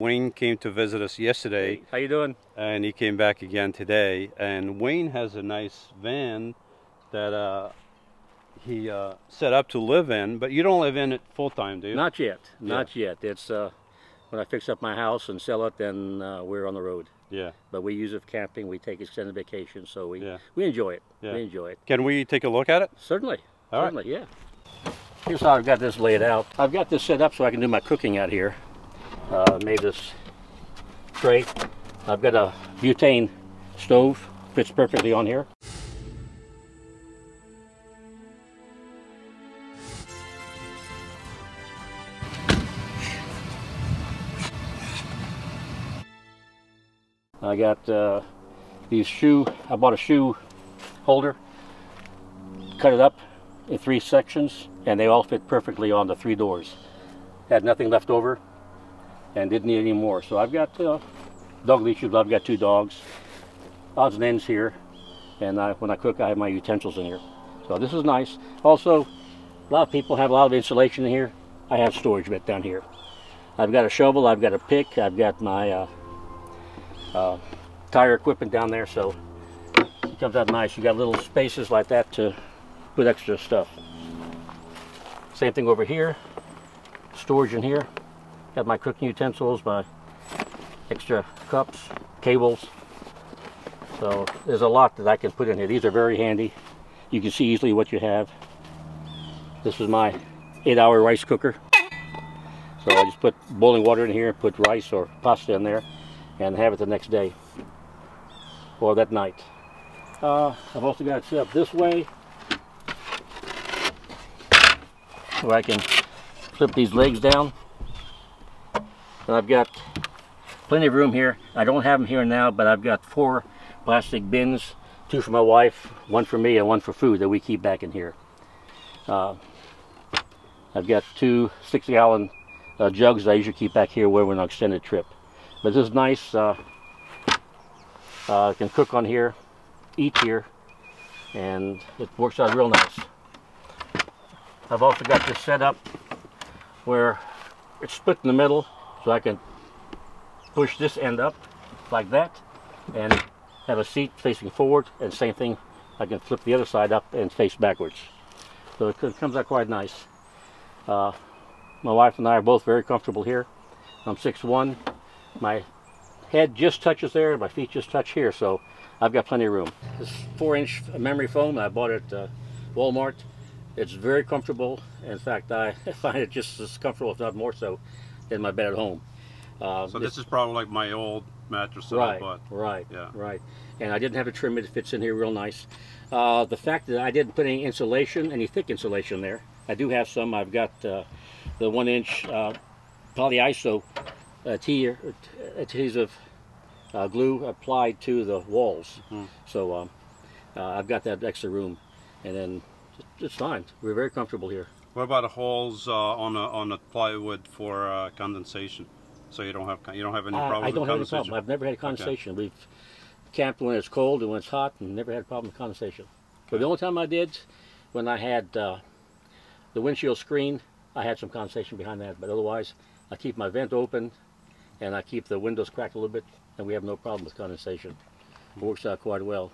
Wayne came to visit us yesterday. Hey, how you doing? And he came back again today. And Wayne has a nice van that he set up to live in, but you don't live in it full time, do you? Not yet. Not yet. It's when I fix up my house and sell it, then we're on the road. Yeah. But we use it for camping. We take extended vacations, so we enjoy it. Yeah. We enjoy it. Can we take a look at it? Certainly. All Certainly, yeah. Here's how I've got this laid out. I've got this set up so I can do my cooking out here. Made this tray. I've got a butane stove. Fits perfectly on here. I got these I bought a shoe holder, cut it up in 3 sections, and they all fit perfectly on the 3 doors. Had nothing left over and didn't need any more. So I've got dog leashes. I've got 2 dogs, odds and ends here, and when I cook I have my utensils in here. So this is nice. Also, a lot of people have a lot of insulation in here. I have storage bit down here. I've got a shovel, I've got a pick, I've got my tire equipment down there, so it comes out nice. You got little spaces like that to put extra stuff. Same thing over here, storage in here. Got my cooking utensils, my extra cups, cables. So there's a lot that I can put in here. These are very handy. You can see easily what you have. This is my 8-hour rice cooker. So I just put boiling water in here, put rice or pasta in there, and have it the next day or that night. I've also got it set up this way where I can flip these legs down. And I've got plenty of room here. I don't have them here now, but I've got 4 plastic bins, 2 for my wife, 1 for me, and 1 for food that we keep back in here. I've got 2 60-gallon jugs that I usually keep back here where we're on an extended trip. But this is nice. I can cook on here, eat here, and it works out real nice. I've also got this set up where it's split in the middle, so I can push this end up like that and have a seat facing forward, and same thing, I can flip the other side up and face backwards. So it comes out quite nice. My wife and I are both very comfortable here. I'm 6'1". My head just touches there, my feet just touch here, so I've got plenty of room. This 4-inch memory foam I bought at Walmart. It's very comfortable. In fact, I find it just as comfortable, if not more so, than my bed at home. So this is probably like my old mattress that I bought. Right. And I didn't have to trim it. It fits in here real nice. The fact that I didn't put any insulation, any thick insulation there. I do have some. I've got the 1-inch polyiso adhesive glue applied to the walls. So I've got that extra room, and then it's fine. We're very comfortable here. What about the holes on the plywood for condensation? So you don't have any problems I don't with have any condensation? problem. I've never had condensation. Okay. We've camped when it's cold and when it's hot, and never had a problem with condensation. But the only time I did, when I had the windshield screen, I had some condensation behind that. But otherwise, I keep my vent open, and I keep the windows cracked a little bit, and we have no problem with condensation. It works out quite well.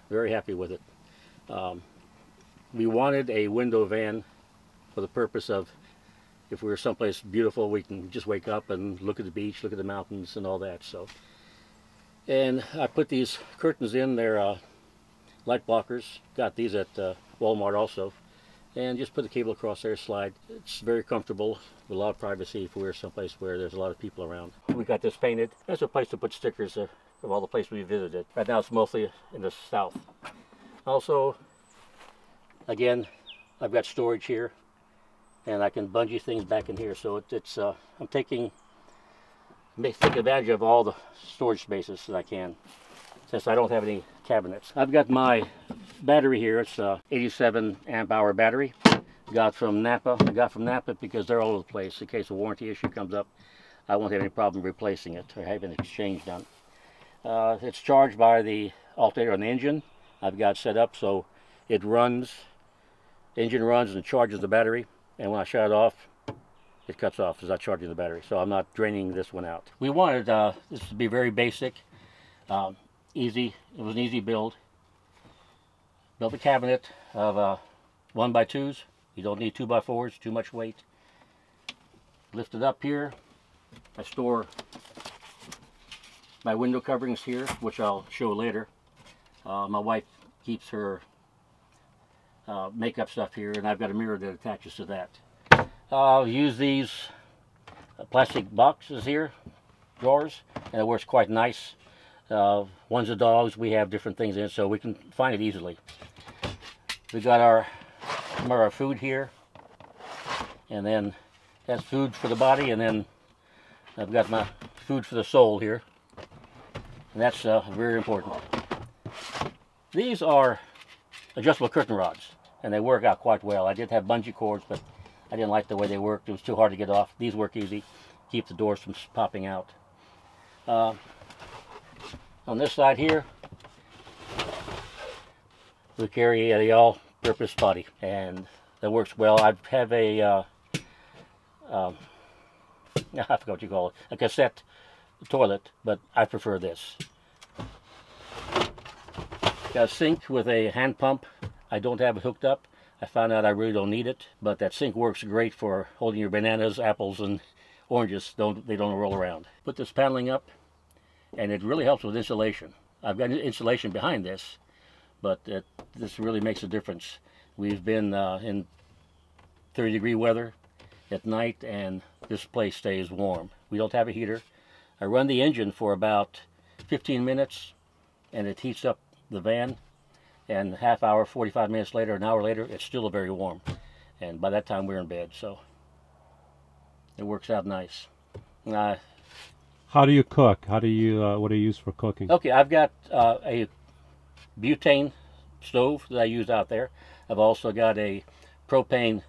Very happy with it. We wanted a window van for the purpose of, if we were someplace beautiful, we can just wake up and look at the beach, look at the mountains and all that. So, and I put these curtains in. They're light blockers. Got these at Walmart also. And just put the cable across there, slide. It's very comfortable, with a lot of privacy if we're someplace where there's a lot of people around. We got this painted. That's a place to put stickers of all the places we visited. Right now it's mostly in the south. Also, again, I've got storage here, and I can bungee things back in here. So I'm taking advantage of all the storage spaces that I can, since I don't have any cabinets. I've got my battery here. It's a 87 amp hour battery. Got from Napa. I got from Napa because they're all over the place. In case a warranty issue comes up, I won't have any problem replacing it or having an exchange done. It's charged by the alternator on the engine. I've got set up so it runs, engine runs and charges the battery, and when I shut it off, it cuts off. It's not charging the battery, so I'm not draining this one out. We wanted this to be very basic, easy. It was an easy build. Built a cabinet of 1x2s. You don't need 2x4s, too much weight. Lift it up here. I store my window coverings here, which I'll show later. My wife keeps her makeup stuff here, and I've got a mirror that attaches to that. I'll use these plastic boxes here, drawers, and it works quite nice. One's the dogs. We have different things in it, so we can find it easily. We got our food here, and then that's food for the body, and then I've got my food for the soul here, and that's very important. These are adjustable curtain rods, and they work out quite well. I did have bungee cords, but I didn't like the way they worked. It was too hard to get off. These work easy, keep the doors from popping out. On this side here, we carry a all-purpose potty, and that works well. I have a I forgot what you call it, a cassette toilet, but I prefer this. Got a sink with a hand pump. I don't have it hooked up. I found out I really don't need it, but that sink works great for holding your bananas, apples, and oranges. They don't roll around. Put this paneling up, and it really helps with insulation. I've got insulation behind this, but this really makes a difference. We've been in 30-degree weather at night, and this place stays warm. We don't have a heater. I run the engine for about 15 minutes, and it heats up the van, and half hour, 45 minutes later, an hour later, it's still very warm. And by that time, we're in bed, so it works out nice. How do you cook? How do you, what do you use for cooking? Okay, I've got a butane stove that I use out there. I've also got a propane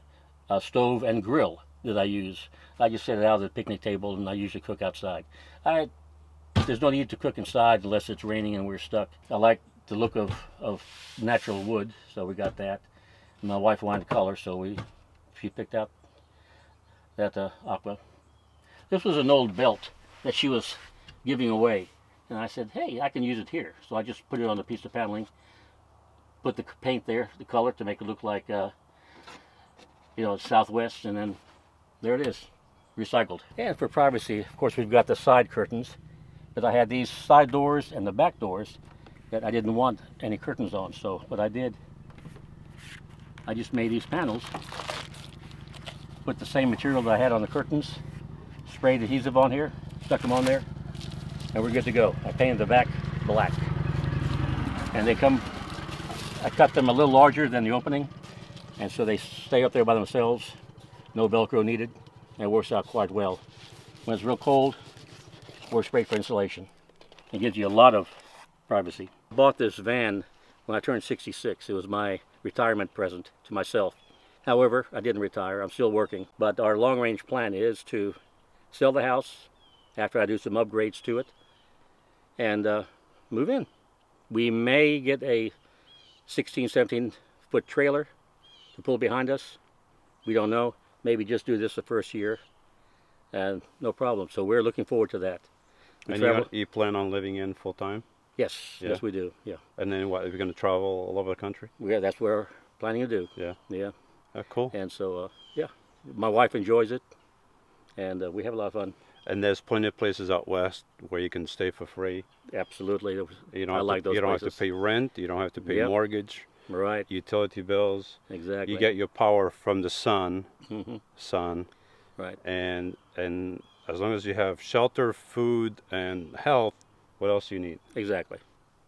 stove and grill that I use. I just set it out at the picnic table, and I usually cook outside. There's no need to cook inside unless it's raining and we're stuck. I like the look of natural wood, so we got that. And my wife wanted color, so she picked out that aqua. This was an old belt that she was giving away, and I said, hey, I can use it here. So I just put it on a piece of paneling, put the paint there, the color, to make it look like Southwest, and then there it is, recycled. And for privacy, of course, we've got the side curtains, but I had these side doors and the back doors that I didn't want any curtains on. So what I did, I just made these panels, put the same material that I had on the curtains, sprayed adhesive on here, stuck them on there, and we're good to go. I painted the back black, and they come, I cut them a little larger than the opening, and so they stay up there by themselves, no Velcro needed, and it works out quite well. When it's real cold, it works great for insulation. It gives you a lot of privacy. I bought this van when I turned 66. It was my retirement present to myself. However, I didn't retire. I'm still working. But our long-range plan is to sell the house after I do some upgrades to it and move in. We may get a 16, 17-foot trailer to pull behind us. We don't know. Maybe just do this the first year, and no problem. So we're looking forward to that. And you plan on living in full time? Yes, yeah. Yes we do, yeah. And then what, are you going to travel all over the country? Yeah, that's what we're planning to do. Yeah. Yeah. Cool. And so, yeah, my wife enjoys it, and we have a lot of fun. And there's plenty of places out west where you can stay for free. Absolutely. You don't I like those places. You don't have to pay rent, you don't have to pay Yep. mortgage. Right. Utility bills. Exactly. You get your power from the sun. Sun. Right. And as long as you have shelter, food, and health, what else do you need? Exactly.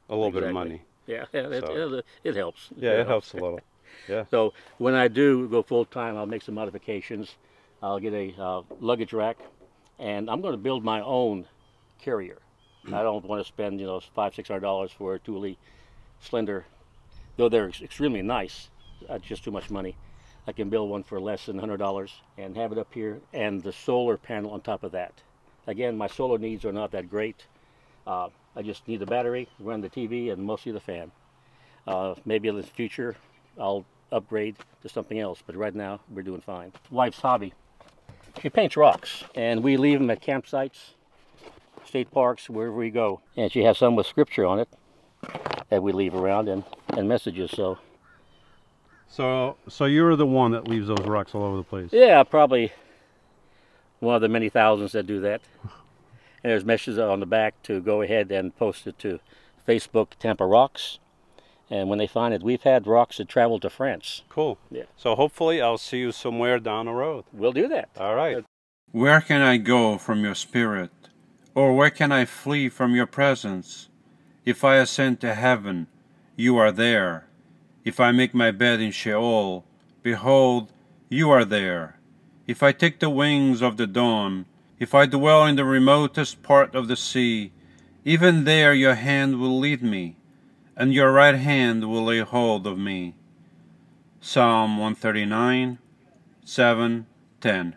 A little bit of money. Yeah, it helps. Yeah, it helps a little. Yeah. So when I do go full time, I'll make some modifications. I'll get a luggage rack, and I'm going to build my own carrier. I don't want to spend $500-600 for a Thule slender. Though they're extremely nice, just too much money. I can build one for less than $100 and have it up here, and the solar panel on top of that. Again, my solar needs are not that great. I just need the battery, run the TV, and mostly the fan. Maybe in the future, I'll upgrade to something else, but right now, we're doing fine. Wife's hobby. She paints rocks, and we leave them at campsites, state parks, wherever we go. And she has some with scripture on it that we leave around and messages. So you're the one that leaves those rocks all over the place. Yeah, probably one of the many thousands that do that. And there's messages on the back to go ahead and post it to Facebook, Tampa Rocks. And when they find it, we've had rocks that travel to France. Cool. Yeah. So hopefully I'll see you somewhere down the road. We'll do that. All right. Where can I go from your spirit? Or where can I flee from your presence? If I ascend to heaven, you are there. If I make my bed in Sheol, behold, you are there. If I take the wings of the dawn, if I dwell in the remotest part of the sea, even there your hand will lead me, and your right hand will lay hold of me. Psalm 139, 7, 10.